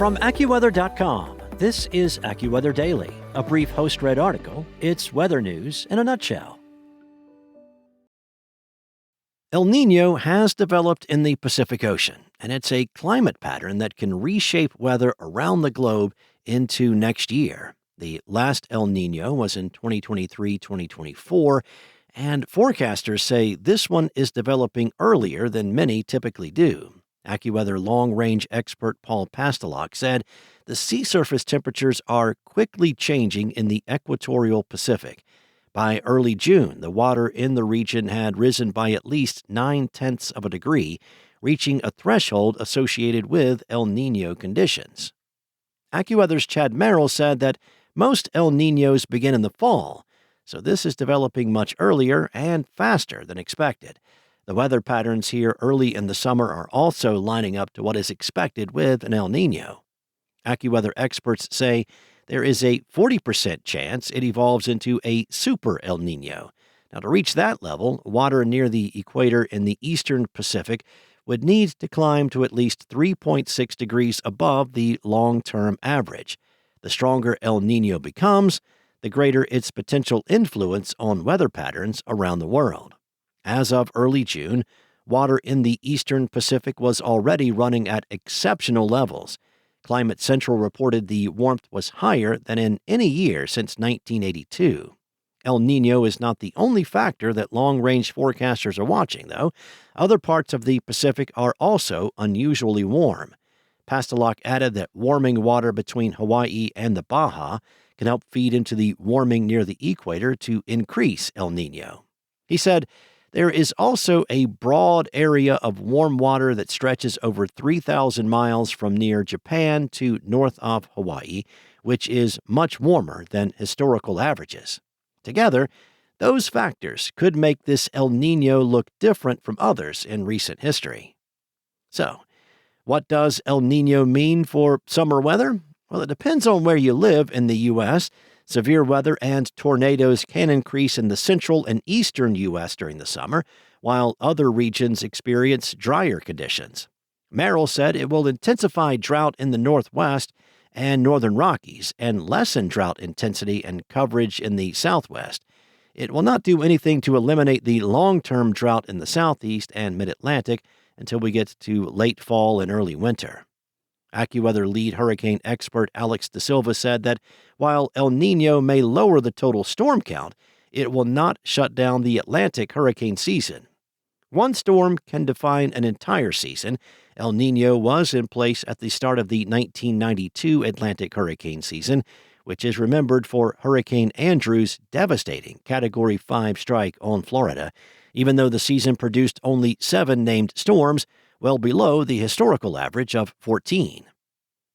From AccuWeather.com, this is AccuWeather Daily, a brief host-read article. It's weather news in a nutshell. El Niño has developed in the Pacific Ocean, and it's a climate pattern that can reshape weather around the globe into next year. The last El Niño was in 2023-2024, and forecasters say this one is developing earlier than many typically do. AccuWeather long-range expert Paul Pastelok said the sea surface temperatures are quickly changing in the equatorial Pacific. By early June, the water in the region had risen by at least 0.9 of a degree, reaching a threshold associated with El Niño conditions. AccuWeather's Chad Merrill said that most El Niños begin in the fall, so this is developing much earlier and faster than expected. The weather patterns here early in the summer are also lining up to what is expected with an El Niño. AccuWeather experts say there is a 40% chance it evolves into a super El Niño. Now, to reach that level, water near the equator in the eastern Pacific would need to climb to at least 3.6 degrees above the long-term average. The stronger El Niño becomes, the greater its potential influence on weather patterns around the world. As of early June, water in the eastern Pacific was already running at exceptional levels. Climate Central reported the warmth was higher than in any year since 1982. El Niño is not the only factor that long-range forecasters are watching, though. Other parts of the Pacific are also unusually warm. Pastelok added that warming water between Hawaii and the Baja can help feed into the warming near the equator to increase El Niño. He said, there is also a broad area of warm water that stretches over 3,000 miles from near Japan to north of Hawaii, which is much warmer than historical averages. Together, those factors could make this El Niño look different from others in recent history. So, what does El Niño mean for summer weather? Well, it depends on where you live in the U.S. Severe weather and tornadoes can increase in the central and eastern U.S. during the summer, while other regions experience drier conditions. Merrill said it will intensify drought in the Northwest and Northern Rockies and lessen drought intensity and coverage in the Southwest. It will not do anything to eliminate the long-term drought in the Southeast and Mid-Atlantic until we get to late fall and early winter. AccuWeather lead hurricane expert Alex De Silva said that while El Niño may lower the total storm count, it will not shut down the Atlantic hurricane season. One storm can define an entire season. El Niño was in place at the start of the 1992 Atlantic hurricane season, which is remembered for Hurricane Andrew's devastating Category 5 strike on Florida, even though the season produced only 7 named storms, well below the historical average of 14.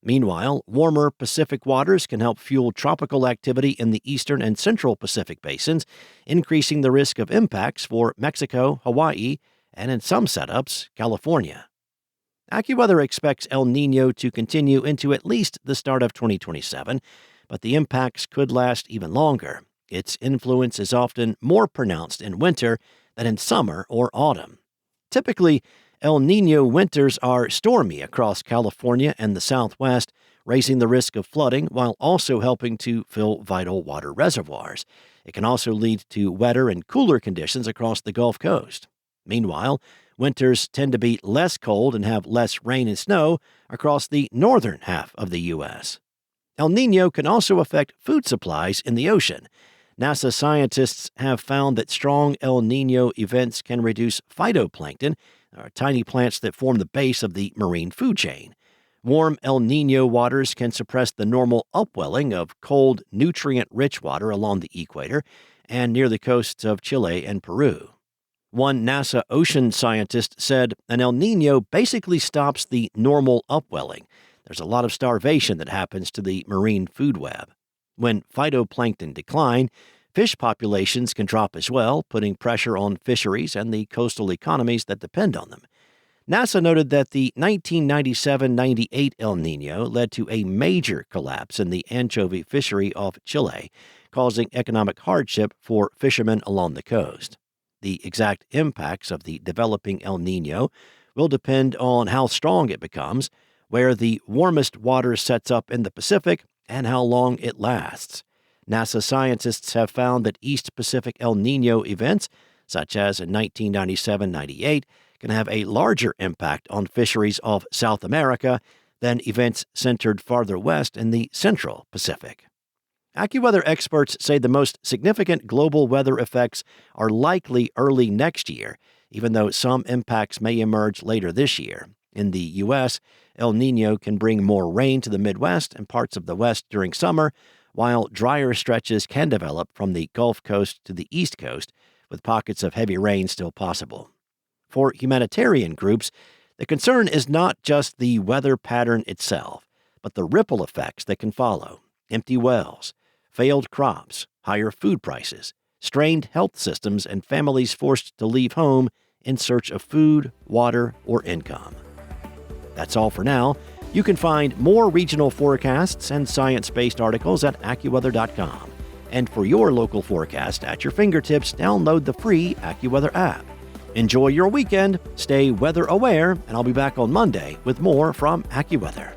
Meanwhile, warmer Pacific waters can help fuel tropical activity in the eastern and central Pacific basins, increasing the risk of impacts for Mexico, Hawaii, and in some setups, California. AccuWeather expects El Niño to continue into at least the start of 2027, but the impacts could last even longer. Its influence is often more pronounced in winter than in summer or autumn. Typically, El Niño winters are stormy across California and the Southwest, raising the risk of flooding while also helping to fill vital water reservoirs. It can also lead to wetter and cooler conditions across the Gulf Coast. Meanwhile, winters tend to be less cold and have less rain and snow across the northern half of the U.S. El Niño can also affect food supplies in the ocean. NASA scientists have found that strong El Niño events can reduce phytoplankton, tiny plants that form the base of the marine food chain. Warm El Niño waters can suppress the normal upwelling of cold, nutrient-rich water along the equator and near the coasts of Chile and Peru. One NASA ocean scientist said an El Niño basically stops the normal upwelling. There's a lot of starvation that happens to the marine food web. When phytoplankton decline, fish populations can drop as well, putting pressure on fisheries and the coastal economies that depend on them. NASA noted that the 1997-98 El Niño led to a major collapse in the anchovy fishery off Chile, causing economic hardship for fishermen along the coast. The exact impacts of the developing El Niño will depend on how strong it becomes, where the warmest water sets up in the Pacific, and how long it lasts. NASA scientists have found that East Pacific El Niño events, such as in 1997-98, can have a larger impact on fisheries off South America than events centered farther west in the Central Pacific. AccuWeather experts say the most significant global weather effects are likely early next year, even though some impacts may emerge later this year. In the U.S., El Niño can bring more rain to the Midwest and parts of the West during summer, while drier stretches can develop from the Gulf Coast to the East Coast, with pockets of heavy rain still possible. For humanitarian groups, the concern is not just the weather pattern itself, but the ripple effects that can follow: empty wells, failed crops, higher food prices, strained health systems, and families forced to leave home in search of food, water, or income. That's all for now. You can find more regional forecasts and science-based articles at AccuWeather.com. And for your local forecast at your fingertips, download the free AccuWeather app. Enjoy your weekend, stay weather aware, and I'll be back on Monday with more from AccuWeather.